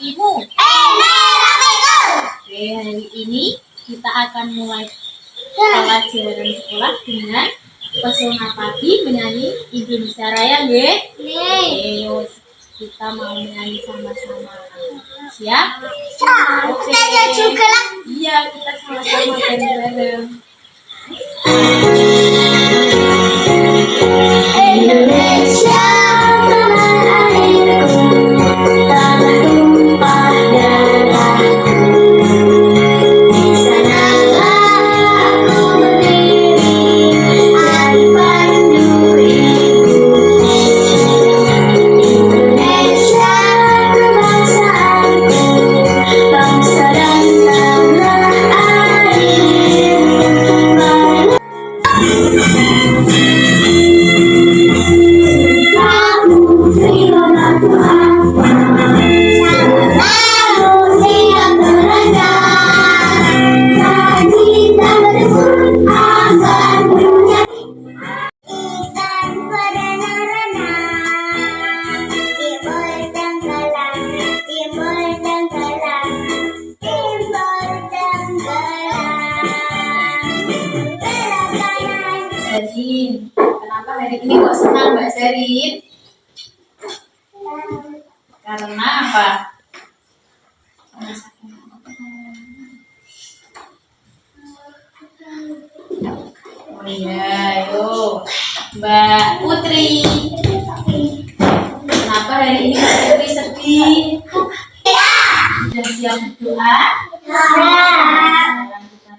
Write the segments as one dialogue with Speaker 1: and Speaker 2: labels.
Speaker 1: Ibu. Oke, hari ini kita akan mulai pelajaran sekolah dengan pesona pagi menyanyi Indonesia Raya, nggih? Nggih. Kita mau menyanyi sama-sama. Siap? Oke. Juga lah. Iya, kita sama-sama bareng-bareng. Indonesia tanah airku, tanah tumpah darahku. Di sanalah aku berdiri, dipandu ibu. Indonesia kebangsaanku, bangsa dan tanah air. Serin, kenapa hari ini kok senang Mbak Serin? Karena apa? Oh iya, ayo Mbak Putri. Kenapa hari ini Mbak Putri sedih? Sudah siap berdoa? Sekarang kita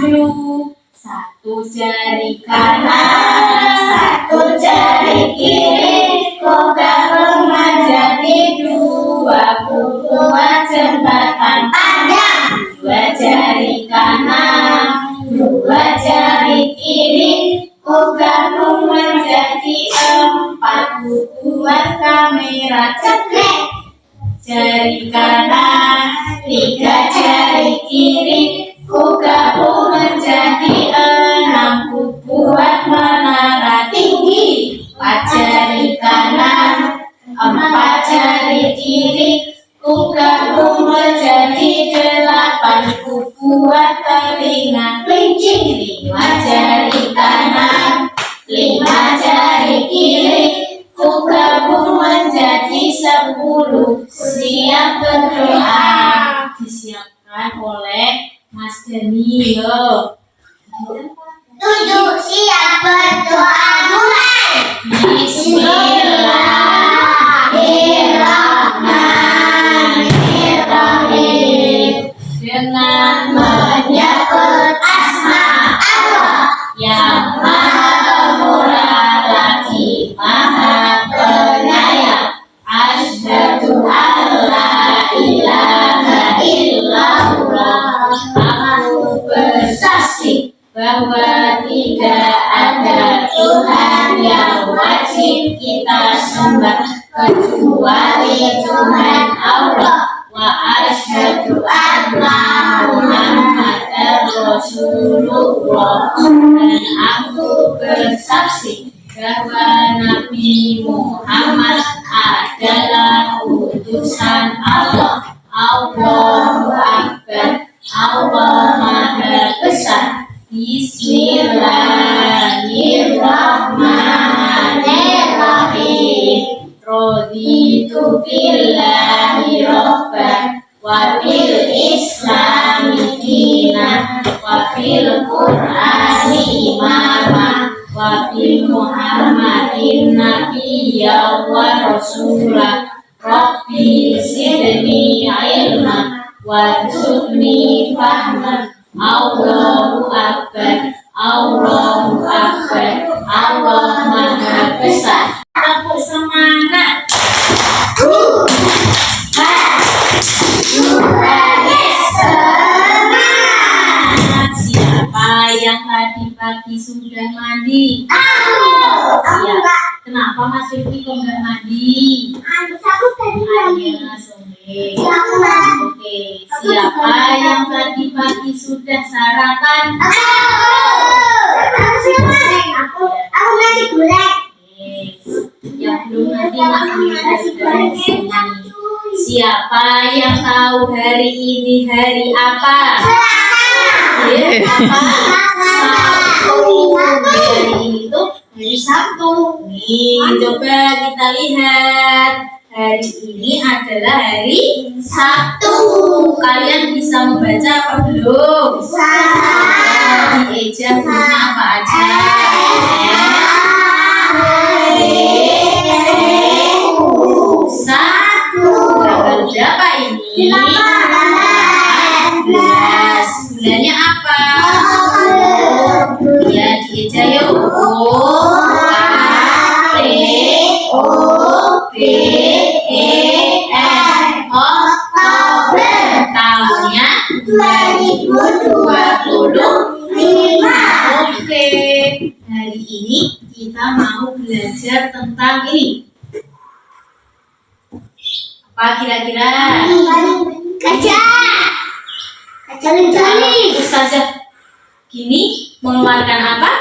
Speaker 1: dulu. Satu jari kanan, satu jari kiri, kogang menjadi dua, buat jembatan panjang. Dua jari kanan, dua jari kiri, kogang menjadi empat, buat kamera ceklek. Jari kanan, tiga jari kiri, ku gabung menjadi enam, ku buat menara tinggi. Empat jari kanan, empat jari kiri, ku gabung menjadi delapan, ku buat telinga kelinci. Lima jari kanan, lima jari kiri, ku gabung menjadi 10. Siap berdoa. Disiapkan oleh Mas Dani, yo.
Speaker 2: Duduk siap berdoa mulai.
Speaker 1: Bismillahirrahmanirrahim. Dengan menyebut asma Allah yang Maha Pemurah lagi Maha Penyayang. Asyhadu an la ilaha illallah. Aku bersaksi bahwa tidak ada Tuhan yang wajib kita sembah kecuali Tuhan Allah. Wa asyhadu anna Muhammadar Rasulullah. Dan aku bersaksi bahwa Nabi Muhammad adalah utusan Allah. Allahu Akbar, Allah Maha Besar. Bismillahirrahmanirrahim. Raditu billahi robban wa bil islami dinan wa bil qur'ani imama wa bil muhammadin nabiyya wa rasulah. Rabbi zidni ilma warzuqni fahma. Allahu Akbar, Allahu Akbar, Allah Maha Besar. Tepuk semangat. Semangat. Siapa yang tadi pagi sudah mandi? Siap. Kenapa Mas Rifki kok nggak mandi?
Speaker 2: Aku tadi lagi.
Speaker 1: Oke, siapa yang tadi pagi sudah sarapan?
Speaker 2: Aku nasi goreng.
Speaker 1: Yang belum mandi nasi goreng sini. Siapa yang tahu hari ini hari apa? Ya, apa? Sabtu. Hari ini tuh hari Sabtu. Nih, coba kita lihat. Hari ini adalah hari Sabtu. Kalian bisa membaca apa belum? Dieja bunyinya apa aja? Tanggal berapa ini? 11. Bulannya apa? Ya, dieja yuk. Oktober. Tahunnya 2025. Oke. Hari ini kita mau belajar tentang ini. Apa kira-kira? Ustazah gini mengeluarkan apa?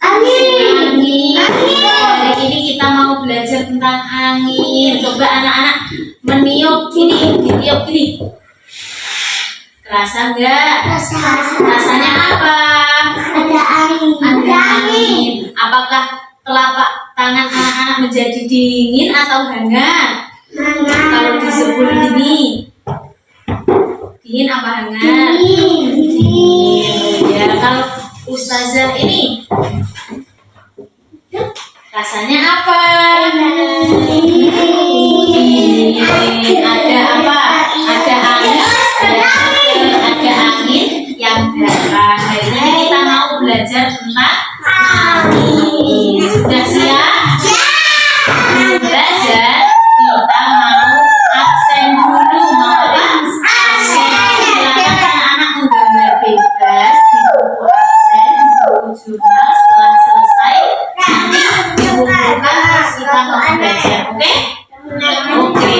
Speaker 1: Angin. Hari ini kita mau belajar tentang angin. Coba anak-anak meniup gini, ditiup gini. Kerasa enggak? Rasanya apa?
Speaker 2: Ada angin.
Speaker 1: Apakah telapak tangan anak-anak menjadi dingin atau hangat? Kalau disebut gini, dingin apa hangat? Dingin. Ya, kalau Ustazah ini rasanya apa? Dingin. Ada apa? Ada angin. Ada angin yang datang. Hari ini kita mau belajar tentang angin. Sudah siap? Belajar. Kita mau absen dulu. Mau apa? Absen. Silakan anak-anak menggambar bebas di buku absen, di buku jurnal. Setelah selesai, nanti dikumpulkan terus kita mau belajar. Oke? Oke.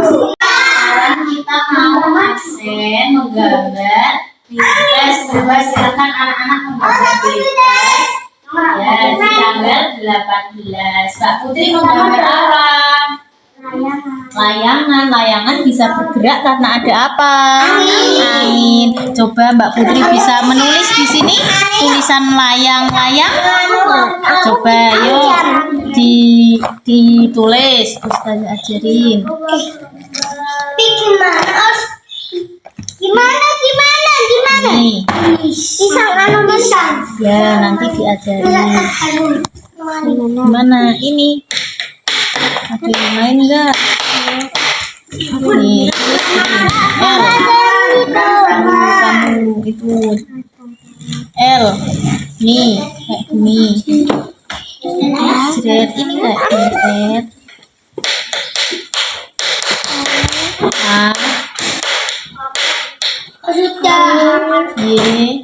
Speaker 1: Sekarang kita mau absen menggambar bebas. Coba silakan anak-anak menggambar bebas. Ya, di tanggal 18. Mbak Putri menggambar apa? Layangan bisa bergerak karena ada apa? Angin. Coba Mbak Putri bisa menulis di sini tulisan layang-layang. Coba yuk ditulis. Ustazah ajarin.
Speaker 2: Gimana?
Speaker 1: Nih. Ya, nanti diajarin. Gimana? Ini. Ada yang lain enggak? Nih. L. Kamu itu. L. Nih, kayak gini. Z ini kayak Z. A. Y.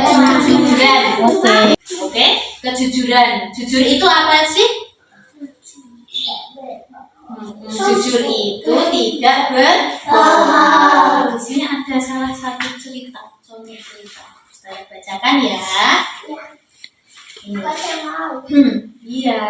Speaker 1: Kejujuran. Oke. Kejujuran. Jujur itu apa sih? Jujur itu tidak berbohong. Di sini ada salah satu cerita, contoh cerita. Saya bacakan ya. Iya.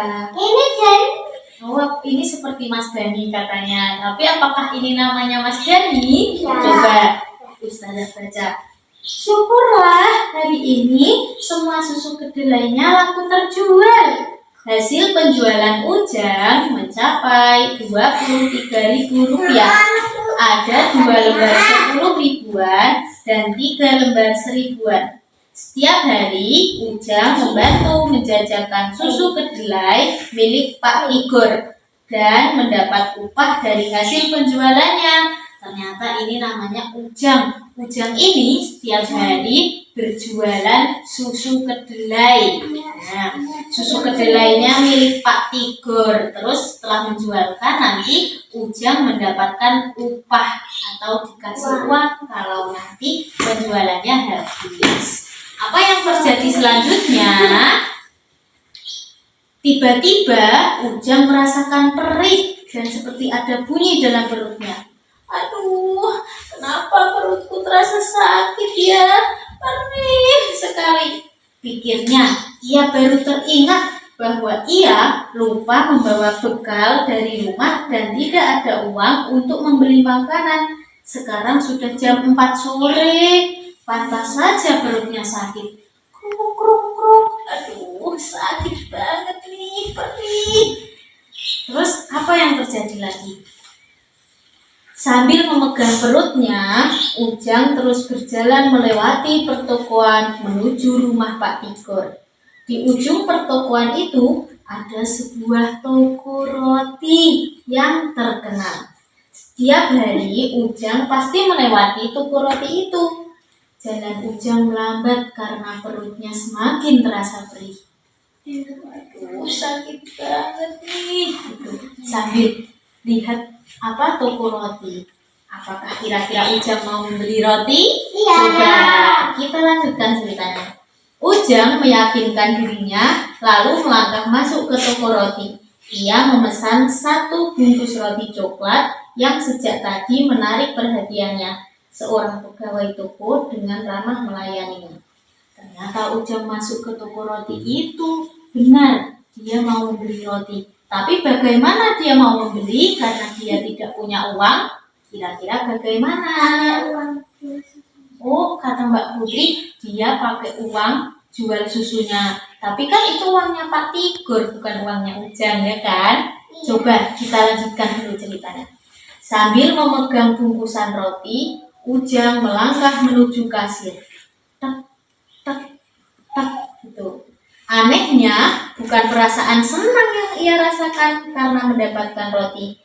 Speaker 1: Oh, ini seperti Mas Dani katanya. Tapi apakah ini namanya Mas Dani? Coba Ustazah baca. Syukurlah hari ini semua susu kedelainya laku terjual. Hasil penjualan Ujang mencapai Rp23.000. Ada 2 lembar 10 ribuan dan 3 lembar 1000-an. Setiap hari Ujang membantu menjajakan susu kedelai milik Pak Igor dan mendapat upah dari hasil penjualannya. Ternyata ini namanya Ujang. Ujang ini setiap hari berjualan susu kedelai. Nah, susu kedelainya milik Pak Tigor. Terus setelah menjualkan nanti Ujang mendapatkan upah atau dikasih uang kalau nanti penjualannya habis. Apa yang terjadi selanjutnya? Tiba-tiba Ujang merasakan perih dan seperti ada bunyi dalam perutnya. Aduh, kenapa perutku terasa sakit ya? Perih sekali. Pikirnya, ia baru teringat bahwa ia lupa membawa bekal dari rumah dan tidak ada uang untuk membeli makanan. Sekarang sudah jam 4 sore, pantas saja perutnya sakit. Kruk, kruk, kruk. Aduh, sakit banget nih, perih. Terus apa yang terjadi lagi? Sambil memegang perutnya, Ujang terus berjalan melewati pertokoan menuju rumah Pak Tigor. Di ujung pertokoan itu ada sebuah toko roti yang terkenal. Setiap hari Ujang pasti melewati toko roti itu. Jalan Ujang melambat karena perutnya semakin terasa perih. Aduh, sakit banget nih. Sambil lihat toko roti. Apakah kira-kira Ujang mau membeli roti?
Speaker 2: Iya.
Speaker 1: Coba kita lanjutkan ceritanya. Ujang meyakinkan dirinya lalu melangkah masuk ke toko roti. Ia memesan 1 bungkus roti coklat yang sejak tadi menarik perhatiannya. Seorang pegawai toko dengan ramah melayaninya. Ternyata Ujang masuk ke toko roti itu. Benar, dia mau membeli roti. Tapi bagaimana dia mau membeli karena dia tidak punya uang? Kira-kira bagaimana? Oh, kata Mbak Putri, dia pakai uang jual susunya. Tapi kan itu uangnya Pak Tigor, bukan uangnya Ujang, ya kan? Coba kita lanjutkan dulu ceritanya. Sambil memegang bungkusan roti, Ujang melangkah menuju kasir. Tak, tak, tak, gitu. Anehnya, bukan perasaan senang yang ia rasakan karena mendapatkan roti.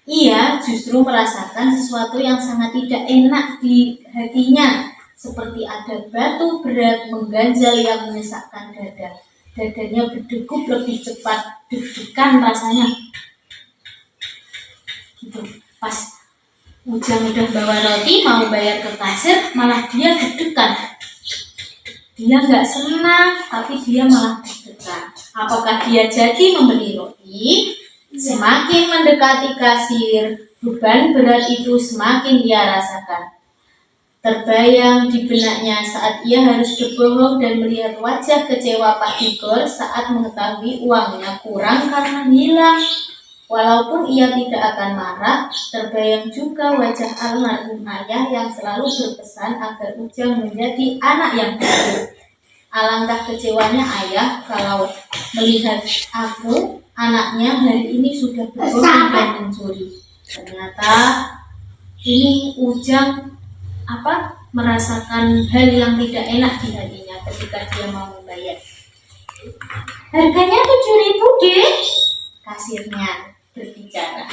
Speaker 1: Ia justru merasakan sesuatu yang sangat tidak enak di hatinya, seperti ada batu berat mengganjal yang menyesakkan dada. Dadanya berdegup lebih cepat, deg-degan rasanya. Gitu. Pas Ujang udah bawa roti mau bayar ke kasir, malah dia deg-degan. Dia nggak senang, tapi dia malah deg-degan. Apakah dia jadi membeli roti? Semakin mendekati kasir, beban berat itu semakin ia rasakan. Terbayang di benaknya saat ia harus berbohong dan melihat wajah kecewa Pak Tigor saat mengetahui uangnya kurang karena hilang. Walaupun ia tidak akan marah, terbayang juga wajah almarhum ayah yang selalu berpesan agar Ujang menjadi anak yang baik. Alangkah kecewanya ayah kalau melihat aku, anaknya hari ini sudah berbohong dan mencuri. Ternyata ini Ujang merasakan hal yang tidak enak di hatinya ketika dia mau membayar. Harganya 7.000 deh, kasirnya berbicara.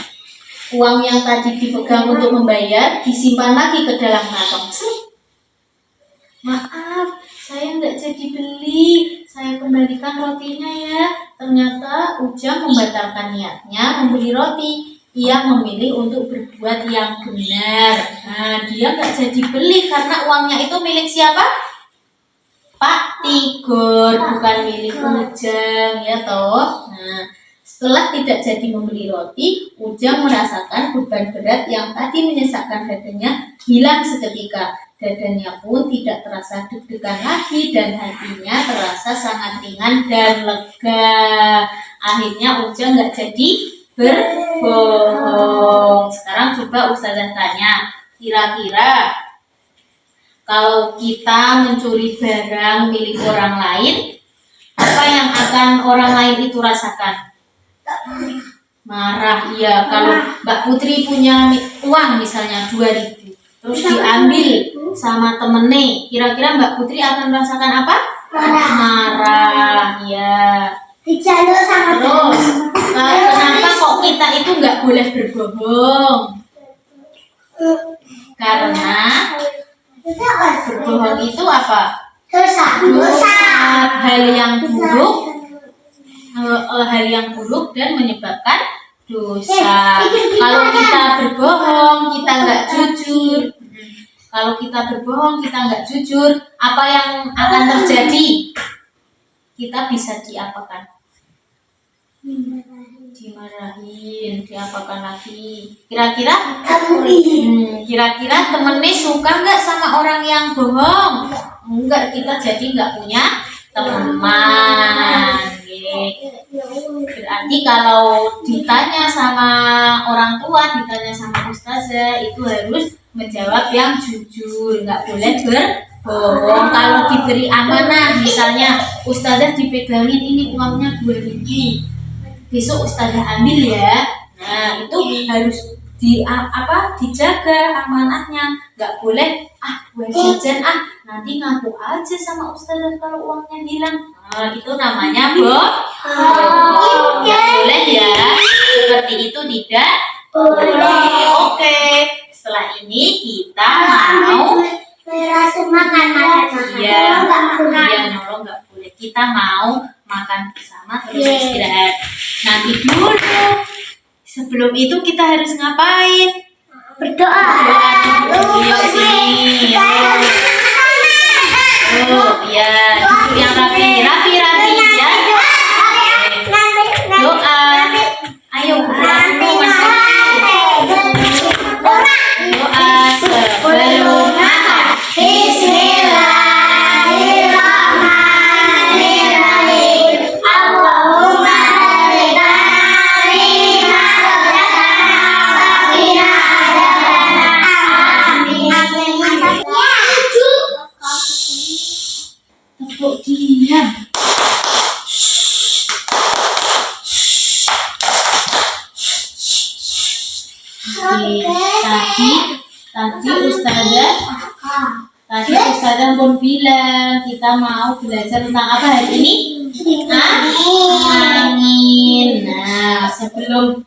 Speaker 1: Uang yang tadi dipegang untuk membayar disimpan lagi ke dalam kantong. Maaf, saya nggak jadi beli. Saya kembalikan rotinya ya. Ternyata Ujang membatalkan niatnya membeli roti. Ia memilih untuk berbuat yang benar. Nah, dia nggak jadi beli karena uangnya itu milik siapa? Pak Tigor, bukan milik Ujang, ya toh. Nah, setelah tidak jadi membeli roti, Ujang merasakan beban berat yang tadi menyesakkan dadanya hilang seketika. Dadanya pun tidak terasa deg-degan lagi dan hatinya terasa sangat ringan dan lega. Akhirnya Ujang nggak jadi berbohong. Sekarang coba Ustazah tanya, kira-kira kalau kita mencuri barang milik orang lain, apa yang akan orang lain itu rasakan? Marah, ya. Kalau Mbak Putri punya uang misalnya 2.000, terus diambil sama temennya, kira-kira Mbak Putri akan merasakan apa? Marah, ya.
Speaker 2: Dijalur sama
Speaker 1: Terus, kenapa kok kita itu nggak boleh berbohong? Karena berbohong itu apa?
Speaker 2: Dosa.
Speaker 1: Hal yang buruk dan menyebabkan dosa. Kalau kita berbohong, kita nggak jujur. Kalau kita berbohong, kita nggak jujur, apa yang akan terjadi? Kita bisa diapakan? Dimarahin, diapakan lagi? Kira-kira temennya suka nggak sama orang yang bohong? Enggak, kita jadi nggak punya teman. Berarti kalau ditanya sama orang tua, ditanya sama ustazah, itu harus menjawab yang jujur, nggak boleh berbohong. Kalau diberi amanah, misalnya ustazah dipegangin ini uangnya 2.000, besok ustazah ambil ya. Nah itu harus dijaga amanahnya, nggak boleh buat jajan nanti ngaku aja sama ustazah kalau uangnya hilang. Nah, itu namanya bohong. Nggak boleh ya, seperti itu tidak boleh. Oke, setelah ini kita mau nolong nggak boleh. Kita mau makan bersama terus istirahat. Nanti dulu. Sebelum itu kita harus ngapain?
Speaker 2: Berdoa.
Speaker 1: Yuk sini. Ya, duduk yang rapi ya. Doa. Ayo berdoa Mas. Doa sebelum makan. Bismillahirrahmanirrahim. Allahumma tepuk diam. Tadi Ustazah pun bilang kita mau belajar tentang apa hari ini? Angin. Nah, sebelum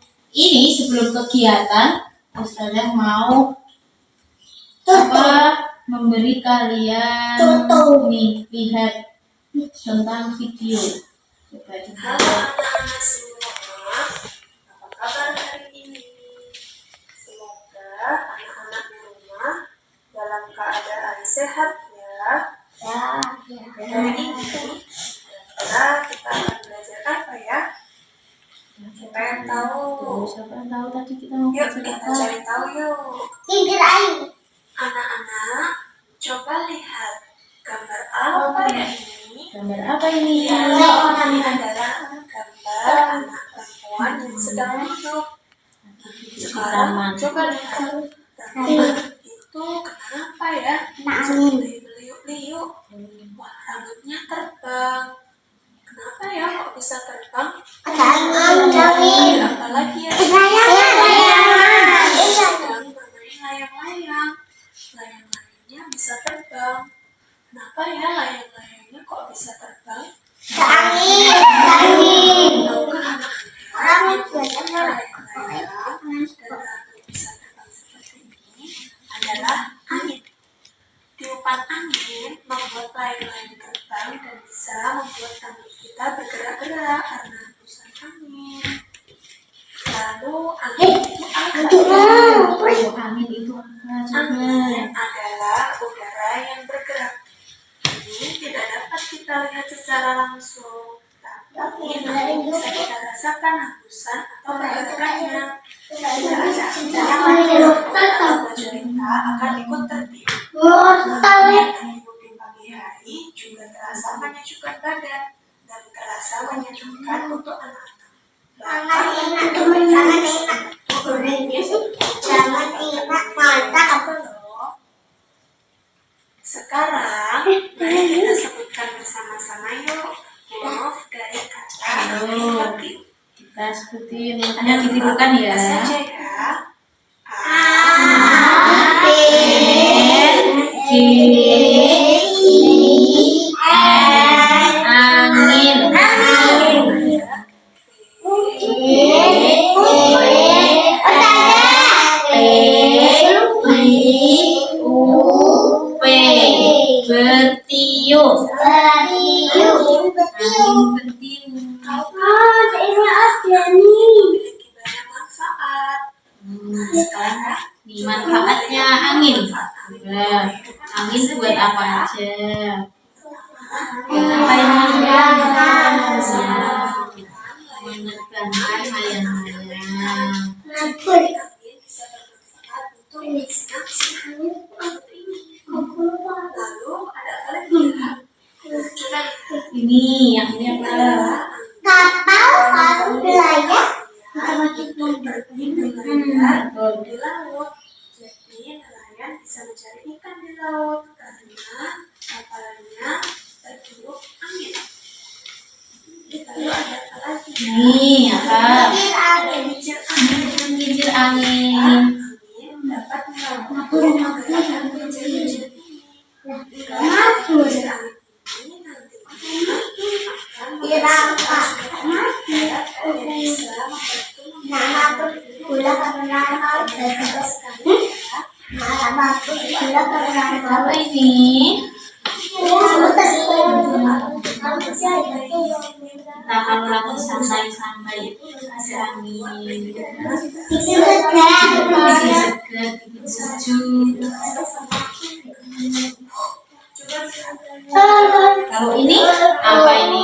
Speaker 1: kegiatan Ustazah mau memberi kalian nih lihat tentang video. Coba
Speaker 3: Halo anak-anak semua, apa kabar hari ini? Semoga anak-anak di rumah dalam keadaan sehat ya. Hari ini kita akan belajar apa ya? Siapa yang tahu?
Speaker 1: Siapa yang tahu tadi kita mau
Speaker 3: Yuk
Speaker 1: belajar
Speaker 3: kita
Speaker 1: apa?
Speaker 3: cari tahu yuk. Anak-anak, coba lihat gambar apa ya ini?
Speaker 1: Gambar apa ini?
Speaker 3: Ini adalah gambar anak perempuan yang sedang duduk. Sekarang coba lihat gambar itu kenapa ya? Seperti meliuk-liuk. Wah, rambutnya terbang. Kenapa ya kok bisa terbang? Apalagi ya? Sedang bermain layang-layang. Layang-layangnya bisa terbang. Kenapa ya layang-layangnya kok bisa terbang? Tahukah anak-anak layang-layang dan rambut bisa terbang seperti ini adalah angin. Tiupan angin membuat layang-layang terbang dan bisa membuat rambut kita bergerak-gerak karena hembusan angin. Lalu angin itu apa?
Speaker 1: Angin itu apa?
Speaker 3: Angin adalah udara yang bergerak. Ini tidak dapat kita lihat secara langsung, tapi angin bisa kita rasakan hembusan atau pergerakannya. Tidak ada atau baju kita akan ikut tertiup. Tertiup di pagi hari juga terasa menyejukkan badan dan terasa menyejukkan untuk anak-anak. Sekarang mari kita sebutkan bersama-sama yuk huruf dari kata tertiup.
Speaker 1: Kita sebutin makanya ditirukan ya.
Speaker 3: Apa saja ya?
Speaker 1: Angin. sekarang nih manfaatnya angin. Nah, angin buat apa aja? Apa ini? Ya, menerbangkan layang-layang.
Speaker 3: Lalu ada apa lagi?
Speaker 1: Ini yang ini apa?
Speaker 2: Kapal kalau wilayah
Speaker 1: Betul.
Speaker 3: Di laut. Jadi nelayan bisa mencari ikan di laut karena kapalnya tertiup angin. Lalu ada apa lagi?
Speaker 1: Ini apa?
Speaker 3: Kincir angin.
Speaker 1: Kincir angin.
Speaker 3: Angin dapat menggerakkan kincir-kincir ini. Kincir angin ini nantinya akan menghasilkan suara yang bisa membantu
Speaker 2: gula karena
Speaker 1: Apa ini? Kita kalau lagi santai-santai itu ada angin. Masih segar, bikin sejuk. Kalau ini apa ini?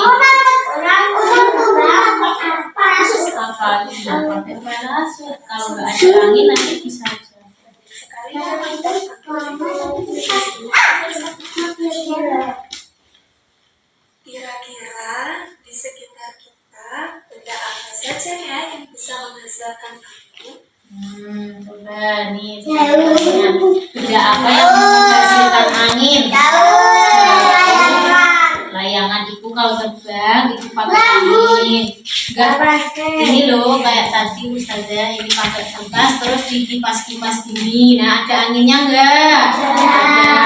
Speaker 1: Apa tidak pakai parasut? Kalau nggak ada angin nanti bisa jatuh.
Speaker 3: Kira-kira di sekitar kita benda apa saja ya yang bisa menghasilkan angin?
Speaker 1: Coba nih. Benda apa yang menghasilkan angin? Layangan itu kalau terbang itu pakai angin. Enggak, ini loh kayak tadi Ustazah ini pakai kertas terus dikipas-kipas gini. Nah ada anginnya enggak? Ada.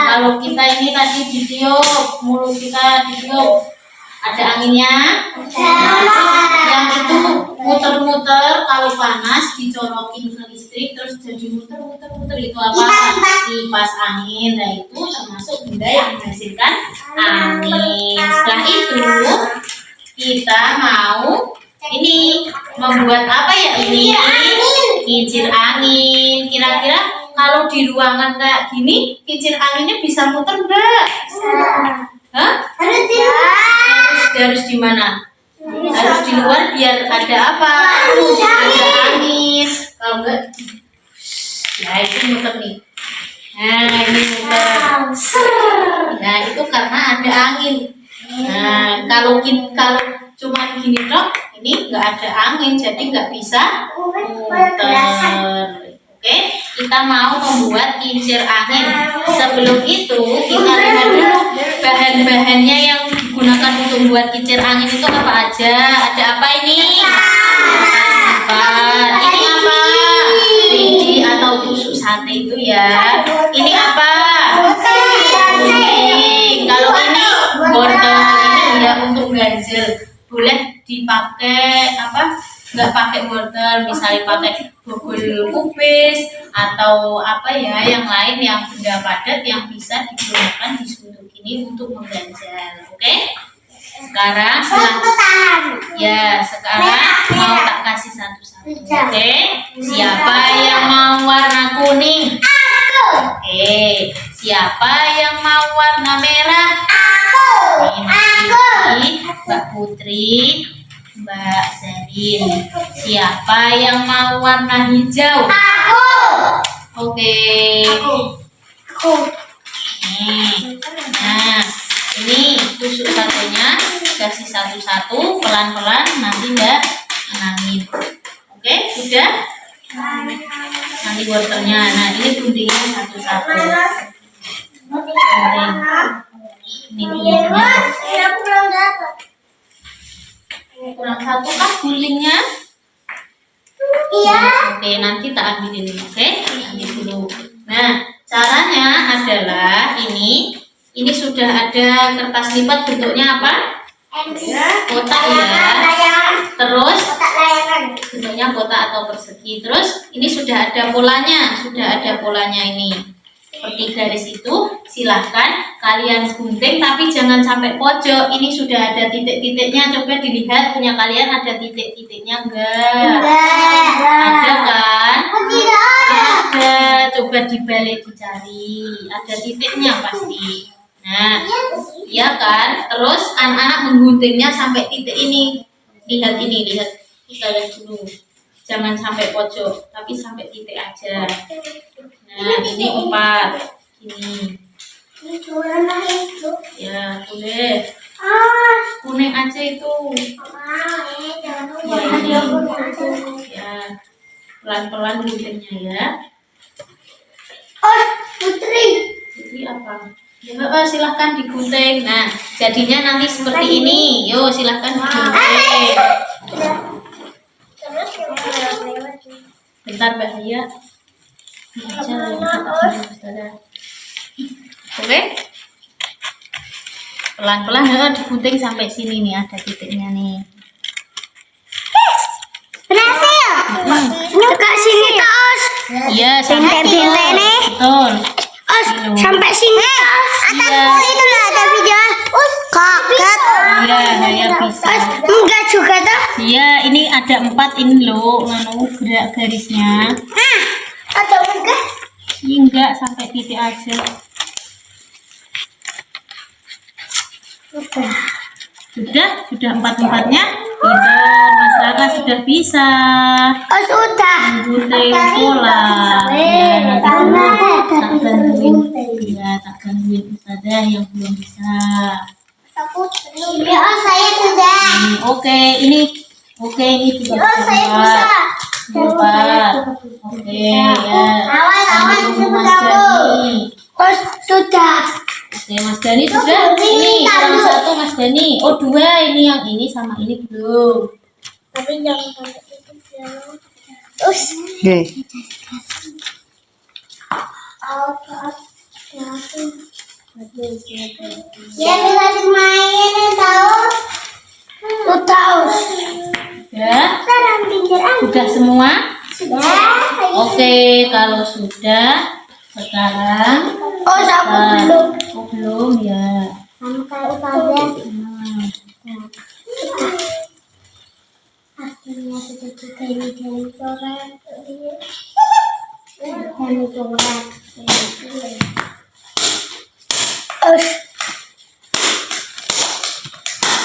Speaker 1: Kalau kita ini tadi ditiup, mulut kita ditiup, ada anginnya? Yang itu muter-muter kalau panas dicolokin ke listrik terus jadi muter-muter itu apa? Kipas angin. Nah itu termasuk benda yang menghasilkan angin. Setelah itu kita mau ini membuat apa ya ini? Kincir angin. Kira-kira kalau di ruangan kayak gini kincir anginnya bisa muter enggak? Hah? Harus di mana? Harus di luar biar ada apa? Ada angin. Kalau enggak, ya itu muter nih. Nah ini muter. Nah itu karena ada angin. Nah kalau cuma gini dok, ini nggak ada angin, jadi nggak bisa muter. Oke, kita mau membuat kincir angin. Sebelum itu kita lihat dulu bahan-bahannya yang digunakan untuk membuat kincir angin itu apa aja. Ada apa ini? Ini apa? Biji atau tusuk sate itu ya. Ini apa? Gunting. Kalau ini wortel ini ya untuk ganjel. Boleh dipakai apa? Nggak pakai wortel, misalnya pakai bogol kubis atau apa ya yang lain yang benda padat yang bisa digunakan di suntuk ini untuk mengganjal. Oke? Sekarang sekarang mau tak kasih satu-satu. Oke? Siapa yang mau warna kuning? Oke. Siapa yang mau warna merah? Ini Mbak Putri, Mbak Zarin. Siapa yang mau warna hijau? Oke. Nah, ini tusuk satenya kasih satu-satu pelan-pelan nanti Mbak menangin. Oke, sudah? Nanti wortelnya. Nah, ini guntingnya satu-satu. Ini gulingnya. Kurang satu kan gulingnya?
Speaker 2: Iya.
Speaker 1: Oke, nanti tak ambilin. Oke, ambil dulu. Nah, caranya adalah ini sudah ada kertas lipat bentuknya apa? Kotak ya. Terus bentuknya kotak atau persegi. Terus ini sudah ada polanya ini. Seperti garis itu, silahkan kalian gunting tapi jangan sampai pojok. Ini sudah ada titik-titiknya. Coba dilihat punya kalian ada titik-titiknya enggak? Ada kan? dibalik dicari, ada titiknya pasti. Nah, iya kan? Terus anak-anak mengguntingnya sampai titik ini. Lihat ini, lihat. Kita lihat dulu. Jangan sampai pojok, tapi sampai titik aja. Nah, ini 4. Ini.
Speaker 2: Ini warna hijau.
Speaker 1: Ya, boleh. Kuning aja itu.
Speaker 2: Jangan
Speaker 1: Ya,
Speaker 2: lupa
Speaker 1: ini. Ya. Pelan-pelan guntingnya ya.
Speaker 2: Putri.
Speaker 1: Jadi apa? Ya, silahkan digunting. Nah, jadinya nanti seperti ini. Yo, silahkan digunting. Bentar, Mbak Lia. Oke. Pelan-pelan ya, digunting sampai sini nih, ada titiknya nih.
Speaker 2: Berhasil. Dekat sini terus.
Speaker 1: Iya, sampai
Speaker 2: Bintik nih.
Speaker 1: betul.
Speaker 2: Sampai sini. Atasku itu lah ada video. Kaget.
Speaker 1: Iya, ya bisa.
Speaker 2: Enggak juga tuh.
Speaker 1: Iya, ini ada 4 ini loh, gerak garisnya.
Speaker 2: Ada enggak?
Speaker 1: Enggak, sampai titik aja. Sudah 4-4-nya. Pintar, Mas Raka sudah bisa
Speaker 2: Sudah.
Speaker 1: gunting bola. Ya, nanti tak gangguin. Ya, tak gangguin Ustazah yang belum bisa.
Speaker 2: Ya, saya sudah.
Speaker 1: Oke, ini juga
Speaker 2: Saya bisa.
Speaker 1: 4. Oke, ya.
Speaker 2: Awas,
Speaker 1: Sambil
Speaker 2: itu
Speaker 1: Mas
Speaker 2: kamu.
Speaker 1: Dani.
Speaker 2: Sudah.
Speaker 1: Oke, Mas Dani sudah. Ini kurang 1 Mas Dani. Oh, 2 ini, yang ini sama ini belum.
Speaker 2: Tapi jangan sampai itu ya. Terus. Ya bisa dimainin tahu. Lu tahu.
Speaker 1: Ya,
Speaker 2: Sekarang pinggir
Speaker 1: sudah semua.
Speaker 2: sudah.
Speaker 1: Oke, kalau sudah, sekarang
Speaker 2: Sapu
Speaker 1: kita-
Speaker 2: belum.
Speaker 1: Oh, belum ya.
Speaker 2: Sama kayak Ustazah. Akhirnya sudah juga ini dari coret. Dari coret.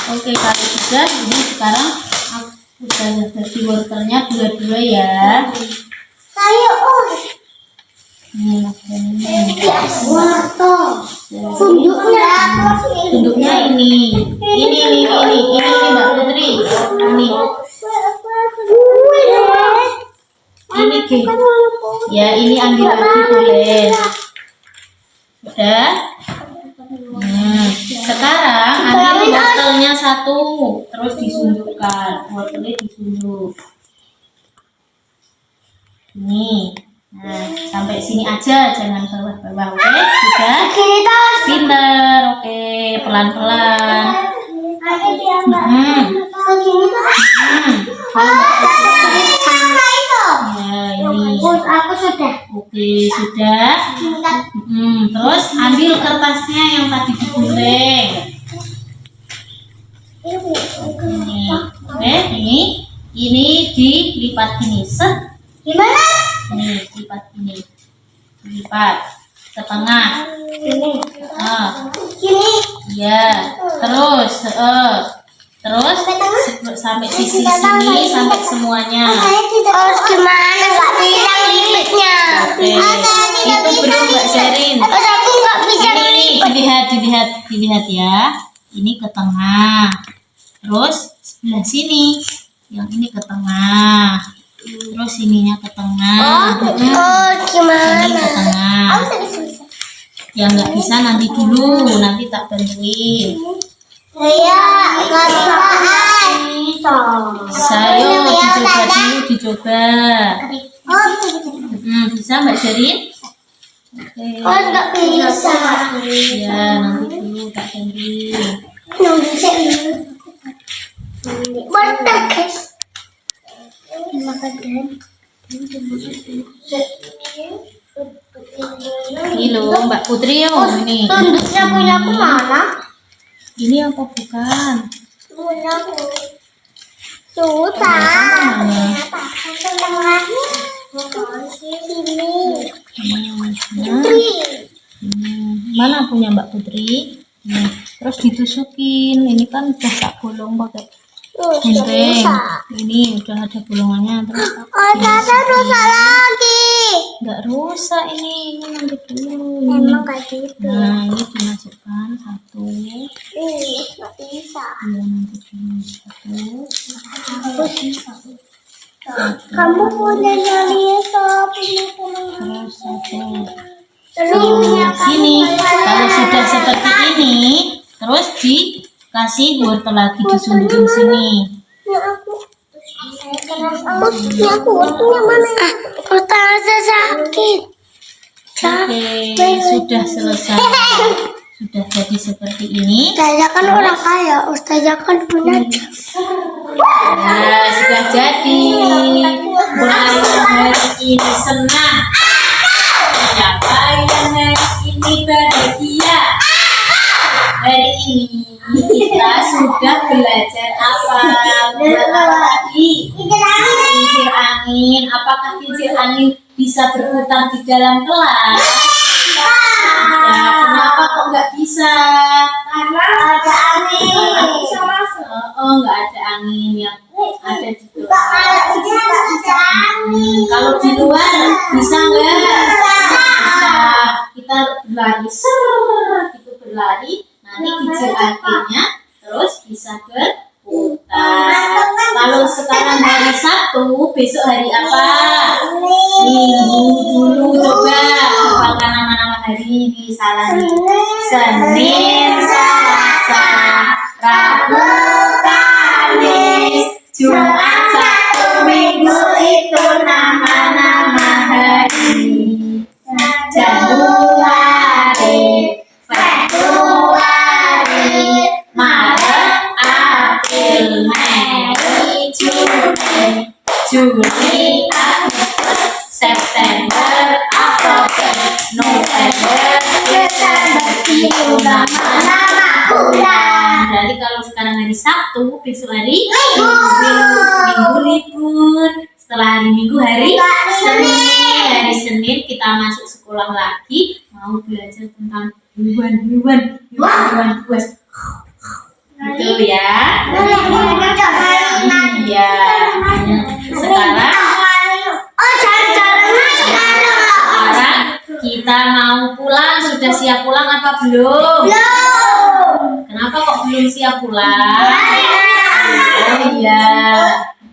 Speaker 1: Oke, kalau sudah, ini sekarang aku sudah jadi workernya dua-dua ya.
Speaker 2: Saya
Speaker 1: Ini Mas Dani.
Speaker 2: Wortel.
Speaker 1: Jadi, bentuknya ini Mbak Putri. Ini G. Ya, ini ambil lagi boleh. Udah. Sekarang ambil wortelnya 1, terus disundukkan. Wortelnya disunduk. Ini. Nah, sampai sini aja, jangan bawah-bawah. Oke, sudah.
Speaker 2: Kiri terus.
Speaker 1: Pinter. Oke, pelan-pelan. Ya, ini.
Speaker 2: Aku sudah.
Speaker 1: Oke, sudah. Terus ambil kertasnya yang tadi digunting. Oke, ini dilipat gini. Set.
Speaker 2: Gimana?
Speaker 1: Nih, lipat gini. Lipat ke tengah.
Speaker 2: Ini.
Speaker 1: Ah,
Speaker 2: Gini.
Speaker 1: iya. Terus sampai sisi sini sampai semuanya.
Speaker 2: Terus gimana? Nggak bisa lipitnya.
Speaker 1: Oke. Itu belum Mbak Sherin.
Speaker 2: Terus aku nggak bisa
Speaker 1: Ini dilihat ya. Ini ke tengah. Terus sebelah sini. Yang ini ke tengah. Terus ininya ke tengah.
Speaker 2: gimana?
Speaker 1: Ini ke tengah. Yang nggak bisa nanti dulu, nanti tak bantuin.
Speaker 2: Saya nggak bisaan.
Speaker 1: Saya dicoba. Bisa Mbak Sherin? Oke.
Speaker 2: Nggak bisa.
Speaker 1: Ya, nanti dulu tak bantuin.
Speaker 2: Nggak bisa dulu. Betul guys.
Speaker 1: Ini loh Mbak Putri yo, ini.
Speaker 2: Tunduknya punya aku mana?
Speaker 1: Ini apa bukan?
Speaker 2: Punya aku. Susah.
Speaker 1: Mana?
Speaker 2: Tengahnya. Sini.
Speaker 1: Mana punya Mbak Putri? Nih, terus ditusukin. Ini kan udah tak bolong pakai gunting. Ini udah ada bolongannya. Terus
Speaker 2: rusak lagi.
Speaker 1: nggak rusak ini nanti dulu.
Speaker 2: Emang kayak gitu.
Speaker 1: Nah, ini dimasukkan satu.
Speaker 2: Nggak bisa.
Speaker 1: Ya, nanti dulu satu.
Speaker 2: Kamu punya nyali punya
Speaker 1: Terus satu.
Speaker 2: ini.
Speaker 1: Ini kalau sudah seperti ini, terus dikasih wortel lagi disundukin sini.
Speaker 2: Wortelnya mana? Wortelnya sakit.
Speaker 1: Oke, sudah selesai. Sudah jadi seperti ini.
Speaker 2: Ustazah kan orang kaya. Ustazah kan punya.
Speaker 1: Nah, sudah jadi. Mulai hari ini senang. Siapa yang hari ini bahagia? Hari ini kita sudah belajar apa? Buat apa tadi? Kincir angin. Apakah kincir angin bisa berputar di dalam kelas? Nah, kenapa kok nggak bisa?
Speaker 2: Karena ada angin.
Speaker 1: Oh, nggak ada angin yang ada di
Speaker 2: Kalau
Speaker 1: kelas.
Speaker 2: tidak bisa angin.
Speaker 1: Kalau di luar bisa nggak? Bisa. Kita berlari, gitu berlari. Nanti kincir anginnya terus bisa berputar. Kalau sekarang hari Sabtu, besok hari apa? Minggu dulu, coba hafalkan nama-nama hari ini. Salah nih. Senin, Selasa, Rabu, Kamis, Jumat, Sabtu, Minggu itu nama-nama hari. Januari, Februari, Maret, April, Mei, Juni, Juli, Agustus, September, Oktober, November, Desember, itu nama-nama bulan. Berarti kalau sekarang hari Sabtu, besok hari Minggu libur. Setelah hari Minggu hari Senin. Hari Senin kita masuk sekolah lagi, mau belajar tentang hewan buas. Gitu ya. Iya. Sekarang kita mau pulang. Sudah siap pulang apa belum? Kenapa kok belum siap pulang? Oh iya,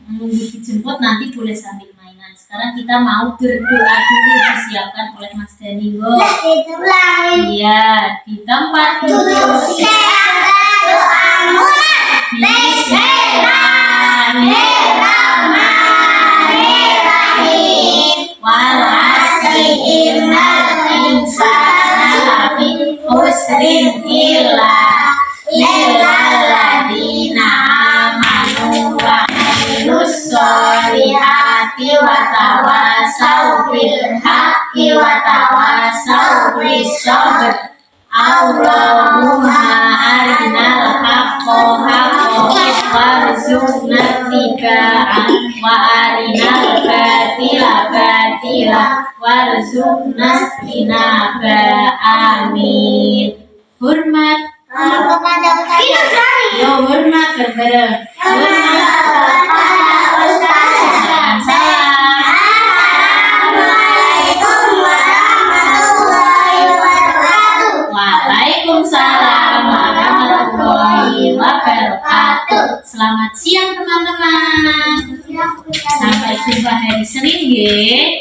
Speaker 1: nunggu dijemput nanti boleh sambil mainan. Sekarang kita mau berdoa dulu, disiapkan oleh Mas Danigo. Iya, di tempat duduk Bismillahirrahmanirrahim. Wal'asri innal insana lafi khusrin illa lilladzina amanu wa amilus sholihati wa tawassaw bil haqqi wa tawassaw bis sabr. Allahumma arinal haqqa haqqan warzuqna ittiba'ah wa arinal batila batila warzuqna ijtinabah. Amin. Hormat. Yo, hormat bareng. Hormat kepada Ustaz. Salam.
Speaker 2: Assalamualaikum warahmatullahi wabarakatuh.
Speaker 1: Waalaikumsalam warahmatullahi wabarakatuh. Selamat siang teman-teman. Sampai jumpa hari Senin, ya.